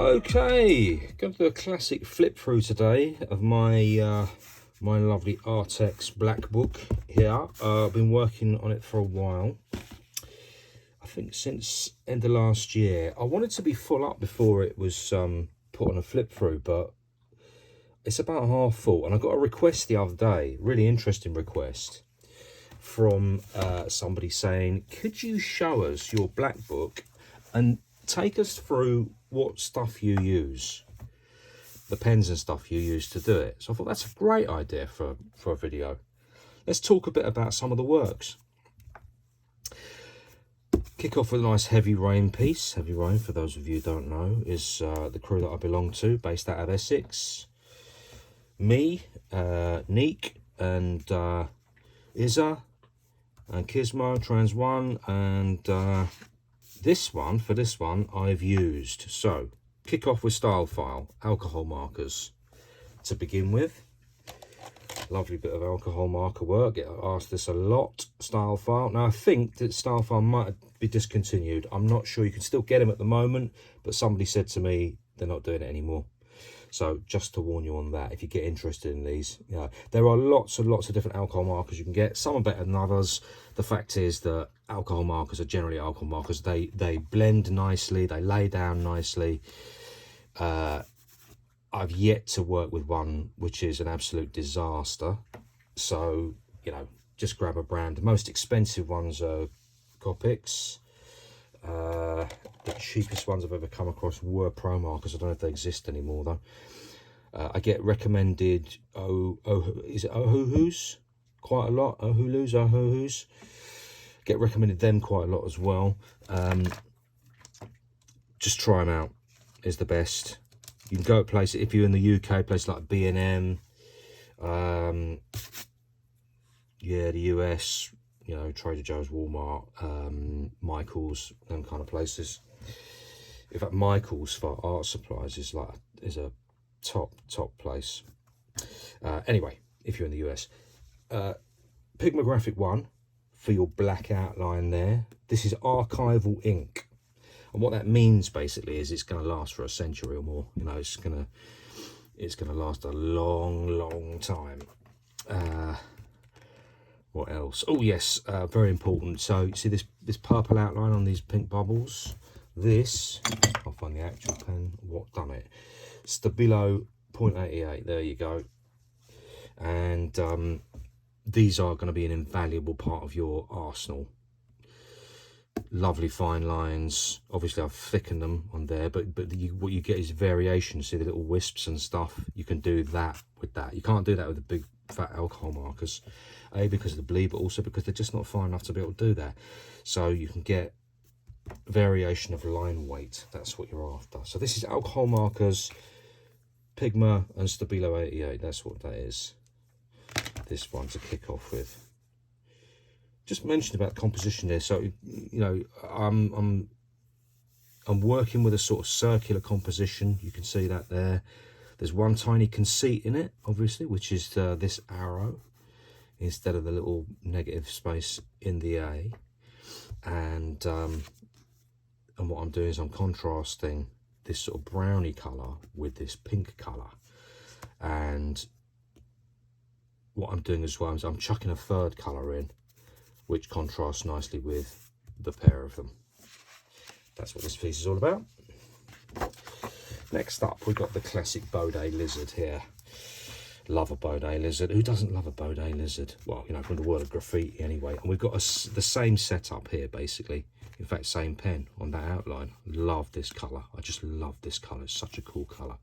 Okay, going to do a classic flip through today of my my lovely Arrtx blackbook here. I've been working on it for a while. I think since end of last year. I wanted to be full up before it was put on a flip through, but it's about half full. And I got a request the other day, really interesting request, from somebody saying, could you show us your blackbook and take us through what stuff you use, the pens and stuff you use to do it. So I thought that's a great idea for a video. Let's talk a bit about some of the works. Kick off with a nice Heavy Rain piece. Heavy Rain, for those of you who don't know, is the crew that I belong to, based out of Essex. Me, Neek, and Izza, and Kismo, Trans One, and this one I've used. So kick off with Style File, alcohol markers to begin with. Lovely bit of alcohol marker work. Get asked this a lot. Style File. Now I think that Style File might be discontinued. I'm not sure. You can still get them at the moment, but somebody said to me they're not doing it anymore. So just to warn you on that, if you get interested in these, you know, there are lots and lots of different alcohol markers you can get. Some are better than others. The fact is that alcohol markers are generally alcohol markers. They blend nicely, they lay down nicely. I've yet to work with one which is an absolute disaster. So, you know, just grab a brand. The most expensive ones are Arrtx. The cheapest ones I've ever come across were Pro markers. I don't know if they exist anymore though. I get recommended is it Ohuhus quite a lot. Ohuhus. Get recommended them quite a lot as well. Just try them out is the best. You can go to places, if you're in the UK, places like B&M, yeah, the US, you know, Trader Joe's, Walmart, Michael's, them kind of places. In fact, Michael's for art supplies is a top place. Anyway, if you're in the US, Pigmographic 1 for your black outline there. This is archival ink, and what that means basically is it's going to last for a century or more. You know, it's going to last a long time. What else? Oh yes, very important. So you see this purple outline on these pink bubbles. This, I'll find the actual pen. What done it? Stabilo 0.88. There you go. And these are going to be an invaluable part of your arsenal. Lovely fine lines. Obviously, I've thickened them on there, but what you get is variation. See the little wisps and stuff. You can do that with that. You can't do that with the big fat alcohol markers. A, because of the bleed, but also because they're just not fine enough to be able to do that. So you can get variation of line weight. That's what you're after. So this is alcohol markers, Pigma and Stabilo 88. That's what that is. This one to kick off with. Just mentioned about composition there. So you know, I'm working with a sort of circular composition. You can see that there. There's one tiny conceit in it, obviously, which is this arrow instead of the little negative space in the A. And what I'm doing is I'm contrasting this sort of browny colour with this pink colour. And what I'm doing as well is I'm chucking a third colour in, which contrasts nicely with the pair of them. That's what this piece is all about. Next up, we've got the classic Baudet lizard here. Love a Baudet lizard. Who doesn't love a Baudet lizard? Well, you know, from the world of graffiti anyway. And we've got the same setup here, basically. In fact, same pen on that outline. Love this colour. I just love this colour. It's such a cool colour.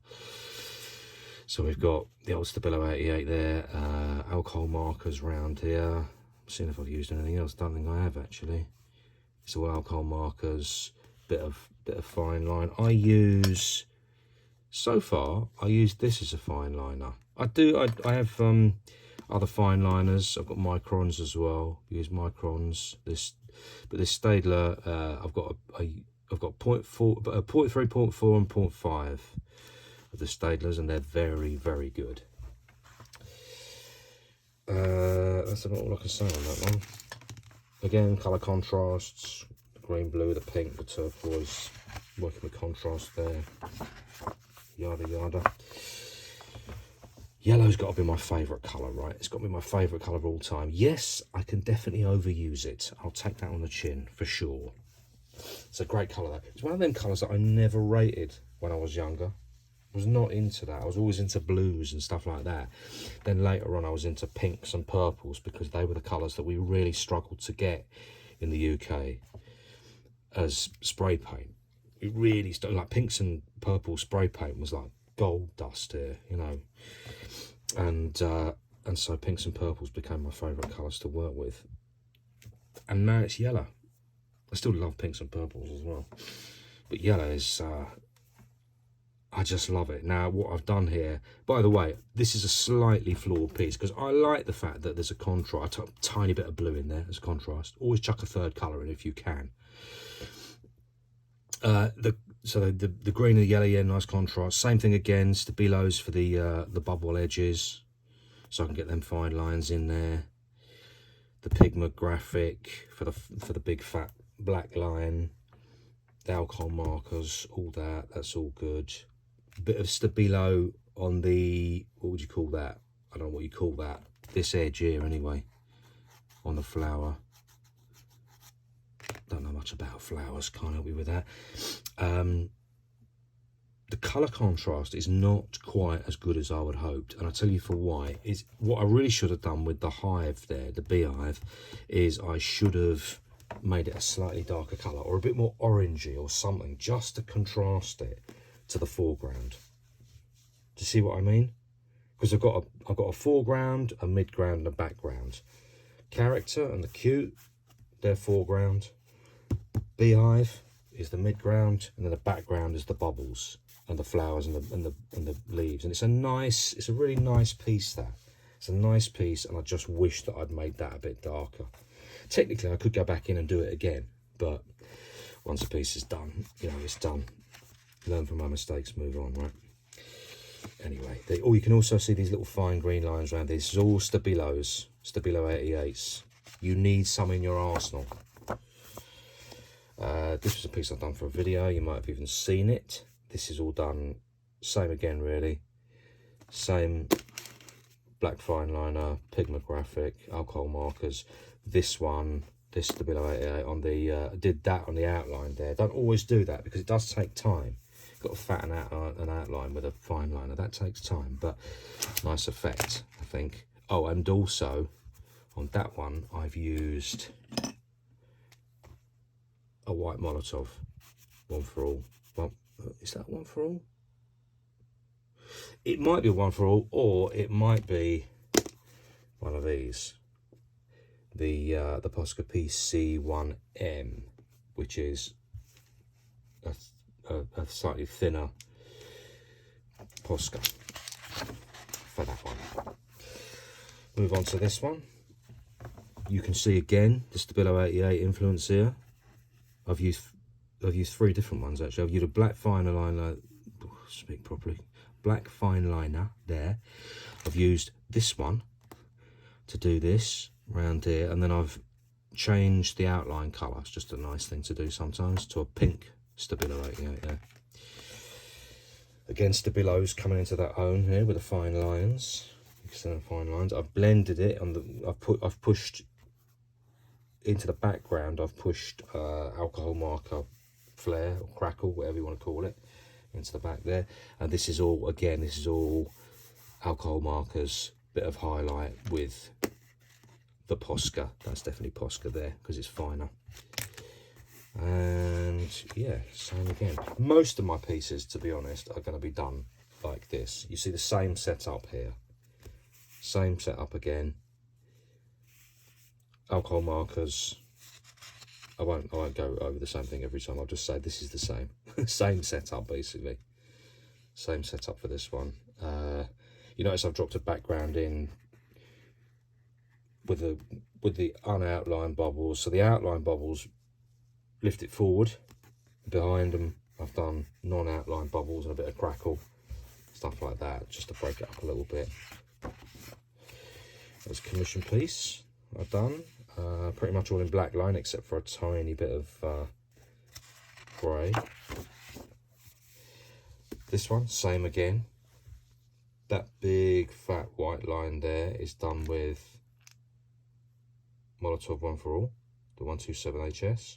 So we've got the old Stabilo 88 there. Alcohol markers round here. I'm seeing if I've used anything else. Don't think I have, actually. It's all alcohol markers. Bit of fine line. So far, I use this as a fine liner. I have other fine liners. I've got microns as well. Use microns. But this Staedtler, I've got 0.3, 0.4, and 0.5 of the Staedtlers, and they're very good. That's about all I can say on that one. Again, colour contrasts: the green, blue, the pink, the turquoise. working with contrast there, yada yada. Yellow's got to be my favourite colour, right? It's got to be my favourite colour of all time. Yes, I can definitely overuse it. I'll take that on the chin, for sure. It's a great colour, though. It's one of them colours that I never rated when I was younger. I was not into that. I was always into blues and stuff like that. Then later on, I was into pinks and purples because they were the colours that we really struggled to get in the UK as spray paint. It really, like pinks and purple spray paint was like gold dust here, you know. And so pinks and purples became my favourite colours to work with. And now it's yellow. I still love pinks and purples as well. But yellow is, I just love it. Now, what I've done here, by the way, this is a slightly flawed piece because I like the fact that there's a contrast, a tiny bit of blue in there as contrast. Always chuck a third colour in if you can. So the green and the yellow, yeah, nice contrast. Same thing again, Stabilos for the bubble edges, so I can get them fine lines in there. The pigment graphic for the big fat black line. The alcohol markers, all that's all good. A bit of Stabilo on the, what would you call that? I don't know what you call that. This edge here anyway, on the flower. Don't know much about flowers, can't help you with that. The colour contrast is not quite as good as I would hoped, and I'll tell you for why. Is what I really should have done with the hive there, the beehive, is I should have made it a slightly darker colour or a bit more orangey or something, just to contrast it to the foreground. Do you see what I mean? Because I've got a foreground, a midground, and a background. Character and the cute, they're foreground. Beehive is the midground, and then the background is the bubbles and the flowers and the leaves. And it's a really nice piece. It's a nice piece, and I just wish that I'd made that a bit darker. Technically, I could go back in and do it again, but once a piece is done, you know, it's done. Learn from my mistakes, move on, right? Anyway, you can also see these little fine green lines around this. This is all Stabilos, Stabilo 88s. You need some in your arsenal. This was a piece I've done for a video. You might have even seen it. This is all done, same again, really. Same black fine liner, pigment graphic, alcohol markers. This one, this Stabilo 88 on the, did that on the outline there. Don't always do that because it does take time. Got to fatten out an outline with a fine liner. That takes time, but nice effect, I think. Oh, and also on that one, I've used a white Molotov, one for all. Well, is that one for all? It might be one for all, or it might be one of these. The Posca PC1M, which is a slightly thinner Posca for that one. Move on to this one. You can see again the Stabilo 88 influence here. I've used 3 different ones actually. I've used a black fine liner, speak properly, black fine liner there. I've used this one to do this around here, and then I've changed the outline colour. It's just a nice thing to do sometimes, to a pink Stabilo 88 there. Again, Stabilo's coming into that own here with the fine lines. You can see the fine lines. I've blended it on the. I've pushed into the background. I've pushed alcohol marker, flare or crackle, whatever you want to call it, into the back there. And this is all, again, this is all alcohol markers, bit of highlight with the Posca. That's definitely Posca there because it's finer. And yeah, same again. Most of my pieces, to be honest, are going to be done like this. You see the same setup here. Same setup again. Alcohol markers. I won't go over the same thing every time. I'll just say this is the same. Same setup, basically. Same setup for this one. You notice I've dropped a background in with the unoutlined bubbles. So the outline bubbles lift it forward. Behind them, I've done non-outlined bubbles and a bit of crackle, stuff like that, just to break it up a little bit. That's a commission piece I've done. Pretty much all in black line except for a tiny bit of grey. This one, same again. That big fat white line there is done with Molotov One for All, the 127HS.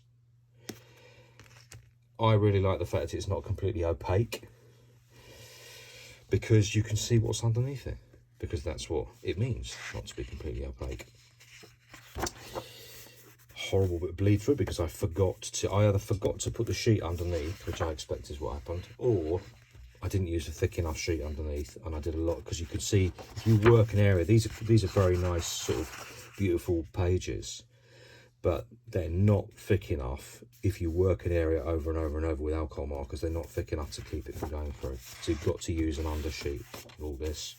I really like the fact that it's not completely opaque, because you can see what's underneath it, because that's what it means, not to be completely opaque. Horrible bit of bleed through because I either forgot to put the sheet underneath, which I expect is what happened, or I didn't use a thick enough sheet underneath, and I did a lot, because you can see if you work an area, these are very nice sort of beautiful pages, but they're not thick enough. If you work an area over and over and over with alcohol markers, they're not thick enough to keep it from going through. So you've got to use an undersheet with all this.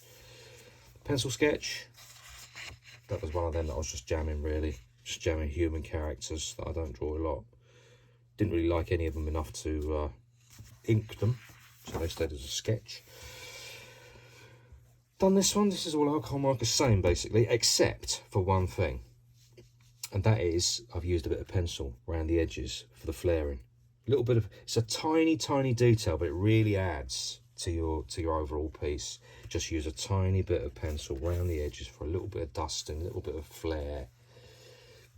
Pencil sketch, that was one of them that I was just jamming, really. Just jamming human characters that I don't draw a lot. Didn't really like any of them enough to ink them, so they stayed as a sketch. Done this one. This is all alcohol markers, same basically, except for one thing. And that is, I've used a bit of pencil around the edges for the flaring. A little bit of, it's a tiny, tiny detail, but it really adds to your overall piece. Just use a tiny bit of pencil around the edges for a little bit of dusting, a little bit of flare.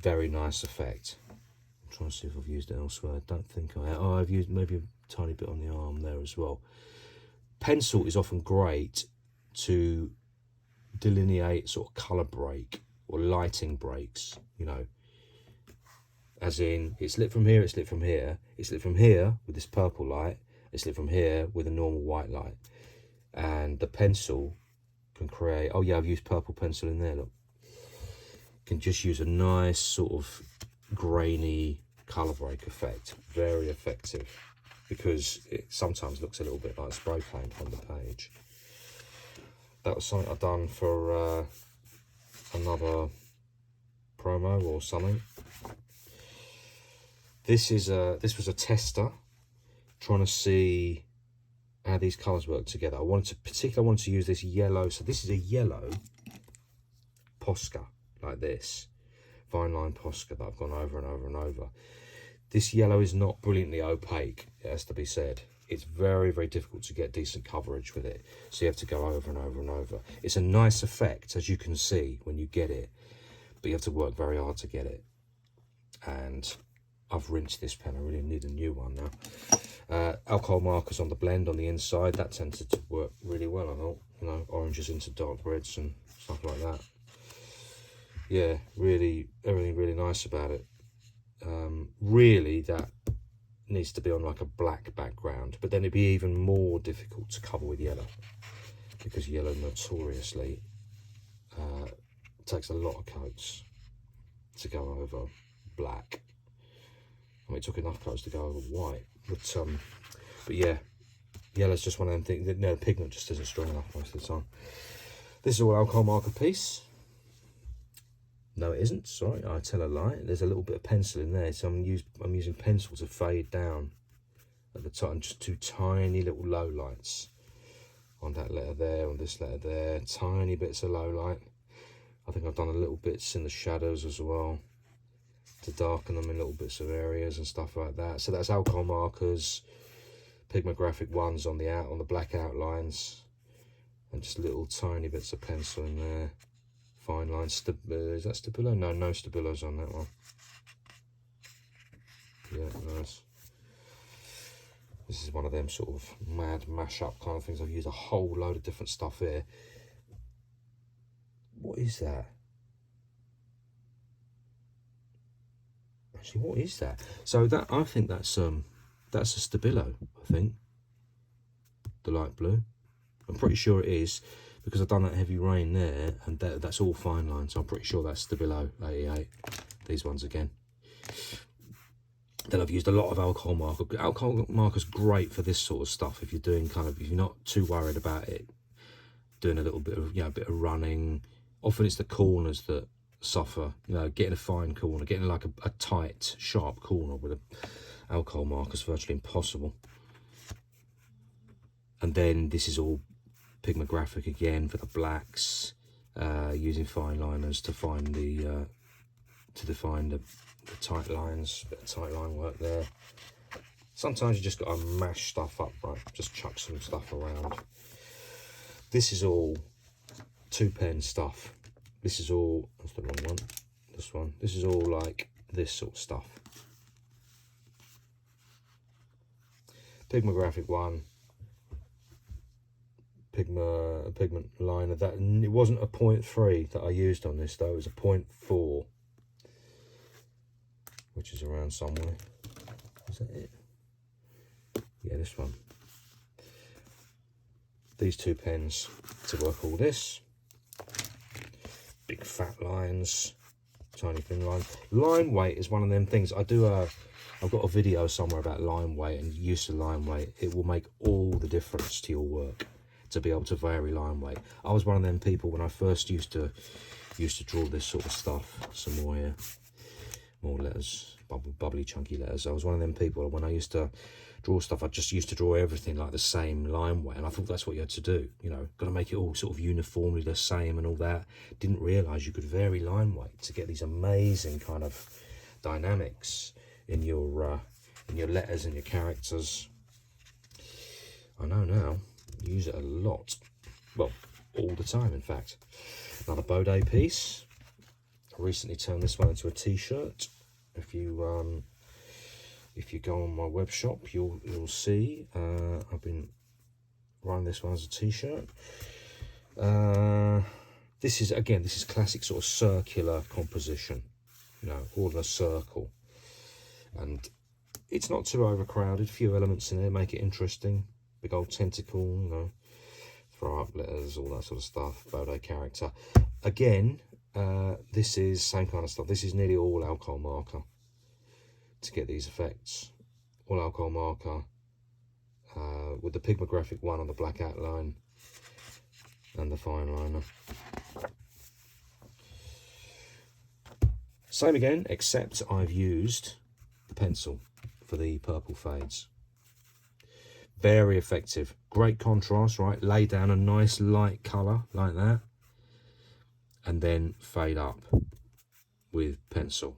Very nice effect. I'm trying to see if I've used it elsewhere. I don't think I have. Oh, I've used maybe a tiny bit on the arm there as well. Pencil is often great to delineate sort of colour break or lighting breaks, you know, as in it's lit from here, it's lit from here, it's lit from here with this purple light, it's lit from here with a normal white light, and the pencil can create, oh yeah, I've used purple pencil in there, look, can just use a nice sort of grainy colour break effect, very effective, because it sometimes looks a little bit like spray paint on the page. That was something I've done for another promo or something. This was a tester trying to see how these colours work together. I wanted to use this yellow, so this is a yellow Posca, like this, fine line Posca that I've gone over and over and over. This yellow is not brilliantly opaque, it has to be said. It's very, very difficult to get decent coverage with it, so you have to go over and over and over. It's a nice effect, as you can see when you get it, but you have to work very hard to get it. And I've rinsed this pen, I really need a new one now. Alcohol markers on the blend on the inside, that tended to work really well, I thought. You know, oranges into dark reds and stuff like that. Yeah, really, everything really nice about it. Really, that needs to be on like a black background, but then it'd be even more difficult to cover with yellow, because yellow notoriously takes a lot of coats to go over black. I mean, it took enough coats to go over white, but yeah, yellow's just one of them things that, no, the pigment just isn't strong enough most of the time. This is all alcohol marker piece. No, it isn't. Sorry, I tell a lie. There's a little bit of pencil in there, so I'm using pencil to fade down at the top, and just two tiny little low lights on that letter there, on this letter there. Tiny bits of low light. I think I've done a little bits in the shadows as well to darken them in little bits of areas and stuff like that. So that's alcohol markers, pigmographic ones on the black outlines, and just little tiny bits of pencil in there. Fine line, is that Stabilo? No Stabilos on that one. Yeah, nice. This is one of them sort of mad mash-up kind of things. I've used a whole load of different stuff here. What is that? Actually, what is that? So that, I think that's a Stabilo, I think. The light blue. I'm pretty sure it is, because I've done that heavy rain there, and that's all fine line, so I'm pretty sure that's Stabilo 88. These ones again. Then I've used a lot of alcohol marker. Alcohol marker's great for this sort of stuff if you're doing if you're not too worried about it, doing a little bit of, a bit of running. Often it's the corners that suffer, getting a fine corner, getting like a tight, sharp corner with an alcohol marker is virtually impossible. And then this is all pigmographic again for the blacks, using fine liners to find to define the tight lines, bit of tight line work there. Sometimes you just got to mash stuff up, right? Just chuck some stuff around. This is all 2-pen stuff. This is all, that's the wrong one, this one. This is all like this sort of stuff. Pigmographic one, pigment liner. That, it wasn't a 0.3 that I used on this though, it was a 0.4, which is around somewhere. Is that it? Yeah, this one. These 2 pens to work all this. Big fat lines, tiny thin lines. Line weight is one of them things. I've got a video somewhere about line weight and use of line weight. It will make all the difference to your work to be able to vary line weight. I was one of them people when I first used to draw this sort of stuff. Some more here, more letters, bubbly chunky letters. I was one of them people when I used to draw stuff, I just used to draw everything like the same line weight, and I thought that's what you had to do, you know, got to make it all sort of uniformly the same and all that. Didn't realise you could vary line weight to get these amazing kind of dynamics in your letters and your characters. I know now, use it a lot, well, all the time in fact. Another Bode piece. I recently turned this one into a t-shirt. If you go on my web shop, you'll see I've been running this one as a t-shirt. This is classic sort of circular composition, you know, all in a circle, and it's not too overcrowded. Few elements in there make it interesting. Big old tentacle, you know, throw up letters, all that sort of stuff. Bode character. Again, this is same kind of stuff. This is nearly all alcohol marker to get these effects. All alcohol marker with the pigmographic one on the black outline and the fine liner. Same again, except I've used the pencil for the purple fades. Very effective, great contrast, right? Lay down a nice light colour like that and then fade up with pencil.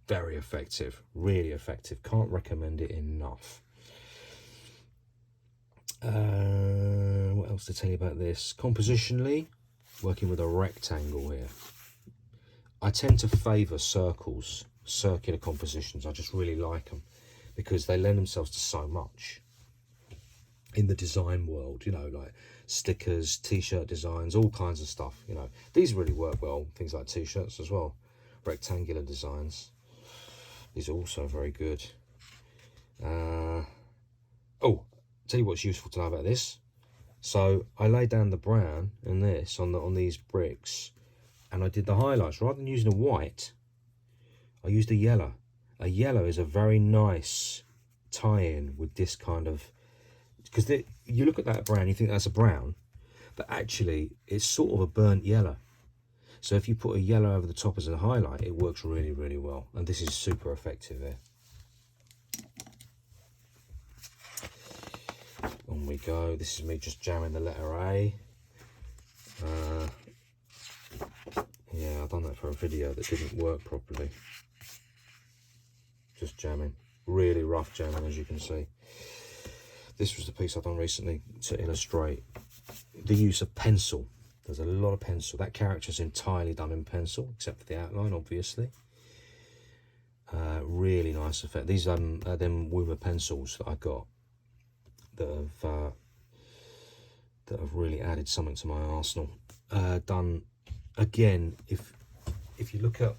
Very effective, really effective. Can't recommend it enough. What else to tell you about this? Compositionally, working with a rectangle here. I tend to favour circles, circular compositions. I just really like them because they lend themselves to so much in the design world, you know, like stickers, t-shirt designs, all kinds of stuff, you know. These really work well, things like t-shirts as well, rectangular designs. These are also very good. Oh, tell you what's useful to know about this. So I laid down the brown in this on these bricks, and I did the highlights. Rather than using a white, I used a yellow. A yellow is a very nice tie-in with this kind of, because you look at that brown, you think that's a brown, but actually it's sort of a burnt yellow. So if you put a yellow over the top as a highlight, it works really, really well. And this is super effective there. On we go. This is me just jamming the letter A. Yeah, I've done that for a video that didn't work properly. Just jamming. Really rough jamming, as you can see. This was the piece I've done recently to illustrate the use of pencil. There's a lot of pencil. That character's entirely done in pencil, except for the outline, obviously. Really nice effect. These are them Woomer pencils that I got that have really added something to my arsenal. Done again. If you look at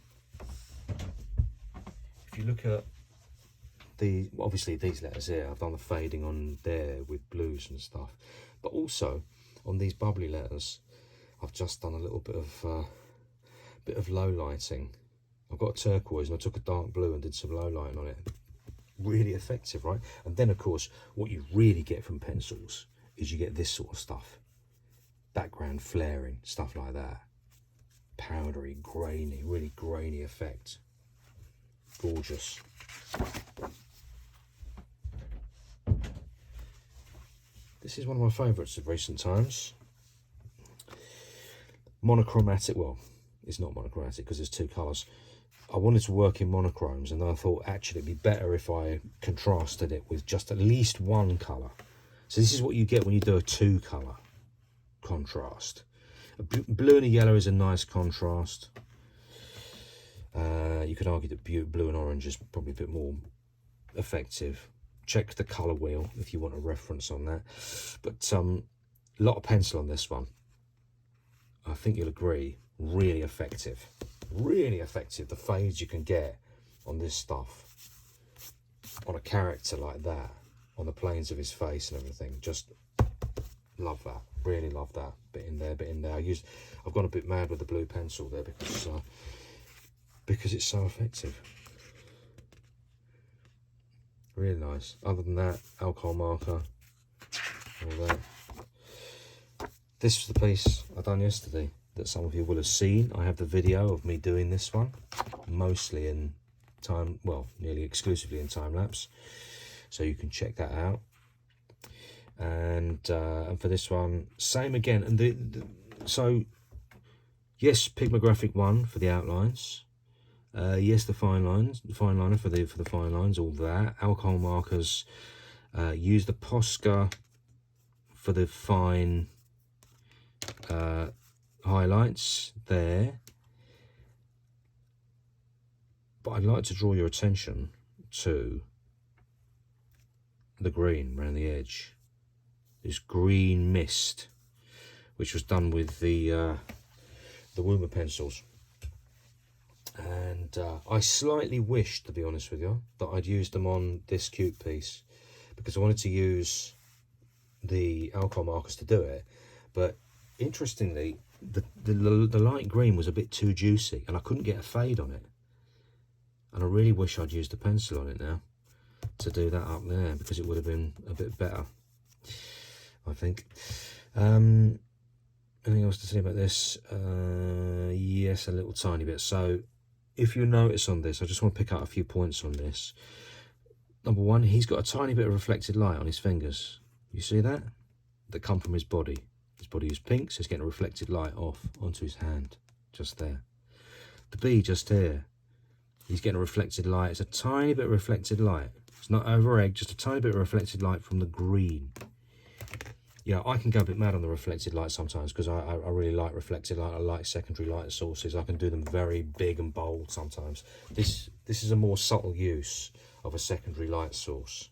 the, obviously these letters here, I've done the fading on there with blues and stuff, but also on these bubbly letters, I've just done a little bit of low lighting. I've got a turquoise and I took a dark blue and did some low lighting on it. Really effective, right? And then of course, what you really get from pencils is you get this sort of stuff. Background flaring, stuff like that. Powdery, grainy, really grainy effect. Gorgeous. This is one of my favourites of recent times. Monochromatic, well, it's not monochromatic because there's two colours. I wanted to work in monochromes, and then I thought actually it'd be better if I contrasted it with just at least one colour. So this is what you get when you do a 2-colour contrast. A blue and a yellow is a nice contrast. You could argue that blue and orange is probably a bit more effective. Check the colour wheel if you want a reference on that. But a lot of pencil on this one. I think you'll agree, really effective. Really effective, the fades you can get on this stuff. On a character like that, on the planes of his face and everything. Just love that, really love that. Bit in there, bit in there. I've gone a bit mad with the blue pencil there because it's so effective. Really nice. Other than that, alcohol marker, all that. This was the piece I done yesterday that some of you will have seen. I have the video of me doing this one, mostly in time, well, nearly exclusively in time lapse, so you can check that out. And for this one, same again. And so yes, Pigmographic 1 for the outlines. Yes, the fine lines, the fine liner for the fine lines, all that. Alcohol markers. Use the Posca for the fine highlights there. But I'd like to draw your attention to the green around the edge. This green mist, which was done with the Woomer pencils. And I slightly wished, to be honest with you, that I'd used them on this cute piece, because I wanted to use the alcohol markers to do it. But interestingly, the light green was a bit too juicy, and I couldn't get a fade on it. And I really wish I'd used a pencil on it now to do that up there, because it would have been a bit better, I think. Anything else to say about this? Yes, a little tiny bit. So if you notice on this, I just want to pick out a few points on this. Number one, he's got a tiny bit of reflected light on his fingers. You see that? That come from his body. His body is pink, so he's getting a reflected light off onto his hand, just there. The bee just here, he's getting a reflected light. It's a tiny bit of reflected light. It's not over egg, just a tiny bit of reflected light from the green. Yeah, I can go a bit mad on the reflected light sometimes, because I really like reflected light. I like secondary light sources. I can do them very big and bold sometimes. This is a more subtle use of a secondary light source.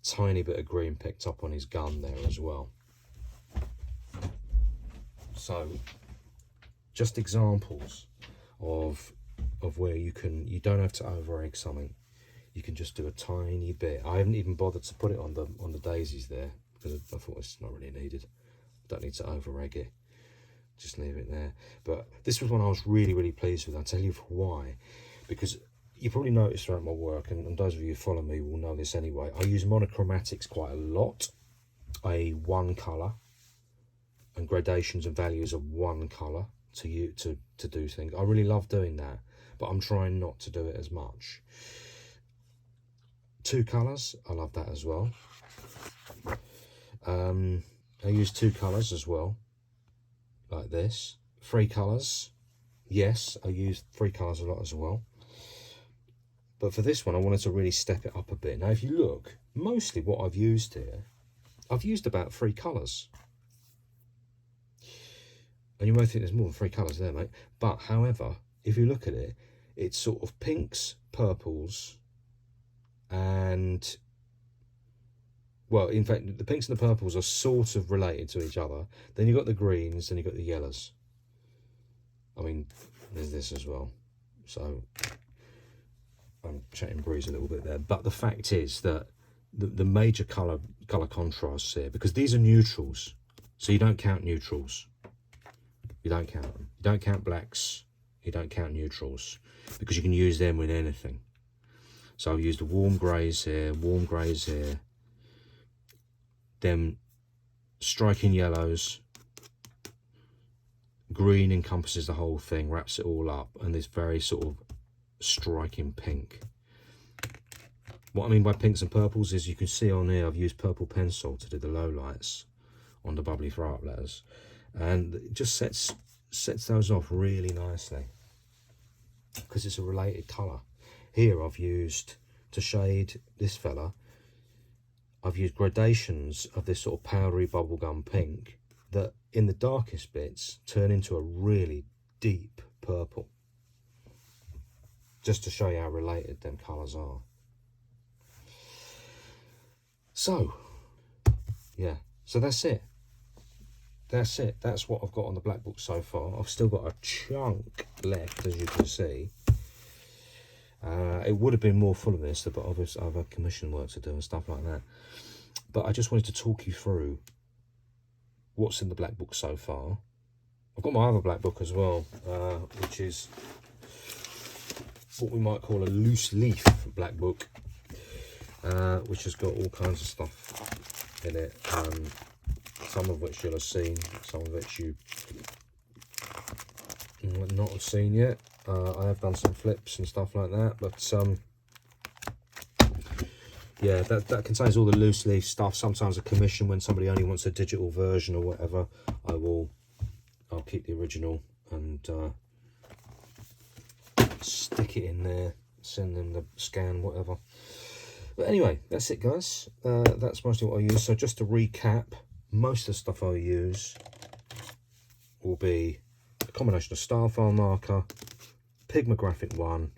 Tiny bit of green picked up on his gun there as well. So, just examples of where you don't have to over egg something. You can just do a tiny bit. I haven't even bothered to put it on the daisies there, because I thought it's not really needed. Don't need to over egg it. Just leave it there. But this was one I was really, really pleased with. I'll tell you why. Because you probably noticed throughout my work, and those of you who follow me will know this anyway, I use monochromatics quite a lot. A one colour and gradations and values of one colour to do things. I really love doing that, but I'm trying not to do it as much. 2 colours, I love that as well. I use 2 colours as well, like this. 3 colours, yes, I use 3 colours a lot as well. But for this one, I wanted to really step it up a bit. Now, if you look, mostly what I've used here, I've used about 3 colours. And you might think there's more than 3 colours there, mate. But, however, if you look at it, it's sort of pinks, purples, and, well, in fact, the pinks and the purples are sort of related to each other. Then you've got the greens, then you've got the yellows. I mean, there's this as well. So, I'm chatting breeze a little bit there. But the fact is that the major colour contrasts here, because these are neutrals, so you don't count neutrals. You don't count them. You don't count blacks. You don't count neutrals, because you can use them with anything. So I've used the warm greys here, then striking yellows. Green encompasses the whole thing, wraps it all up, and this very sort of striking pink. What I mean by pinks and purples is, you can see on here I've used purple pencil to do the low lights on the bubbly throw up letters, and it just sets those off really nicely. because it's a related colour. Here I've used, to shade this fella, I've used gradations of this sort of powdery bubblegum pink that in the darkest bits turn into a really deep purple. Just to show you how related them colours are. So, yeah, so that's it. That's it. That's what I've got on the black book so far. I've still got a chunk left, as you can see. It would have been more full of this, but obviously I've had commission work to do and stuff like that. But I just wanted to talk you through what's in the black book so far. I've got my other black book as well, which is what we might call a loose leaf black book, which has got all kinds of stuff in it. Some of which you'll have seen, some of which you might not have seen yet. I have done some flips and stuff like that, but yeah, that contains all the loose leaf stuff. Sometimes a commission when somebody only wants a digital version or whatever, I'll keep the original and stick it in there, send them the scan, whatever. But anyway, that's it, guys. That's mostly what I use. So just to recap, most of the stuff I use will be a combination of style file marker, Pigmographic 1,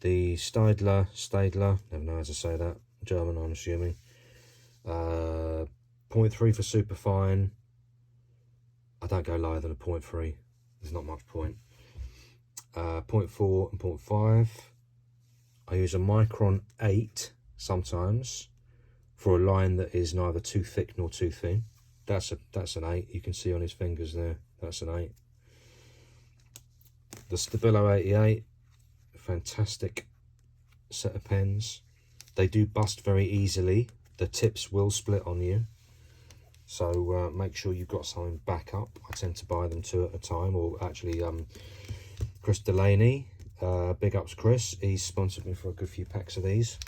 the Stadler, never know how to say that, German I'm assuming, 0.3 for superfine. I don't go lower than a 0.3, there's not much point. 0.4 and 0.5. I use a micron 8 sometimes for a line that is neither too thick nor too thin. That's an 8. You can see on his fingers there. That's an 8. The Stabilo 88, fantastic set of pens. They do bust very easily. The tips will split on you. So make sure you've got something back up. I tend to buy them 2 at a time, or actually Chris Delaney, big ups Chris, he's sponsored me for a good few packs of these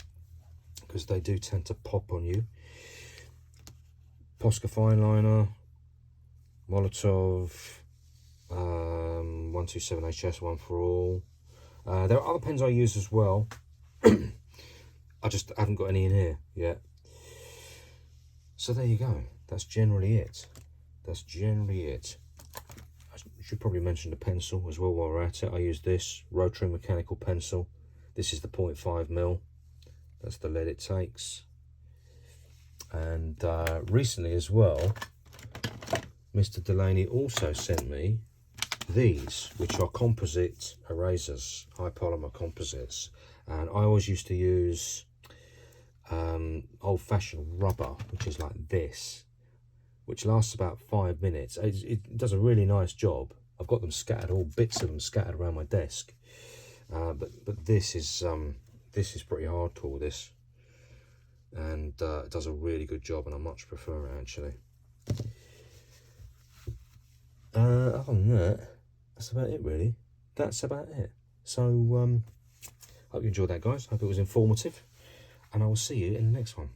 because they do tend to pop on you. Posca fine liner, Molotov, 127 HS, one for all. There are other pens I use as well. I just haven't got any in here yet. So there you go. That's generally it. That's generally it. I should probably mention the pencil as well while we're at it. I use this rotary mechanical pencil. This is the 0.5mm. That's the lead it takes. And recently as well, Mr. Delaney also sent me these, which are composite erasers, high polymer composites. And I always used to use old-fashioned rubber, which is like this, which lasts about 5 minutes. It does a really nice job. I've got them scattered, all bits of them scattered around my desk. But this is pretty hardcore, this, and it does a really good job, and I much prefer it actually. Other than that, that's about it really. That's about it. So hope you enjoyed that, guys. Hope it was informative, and I will see you in the next one.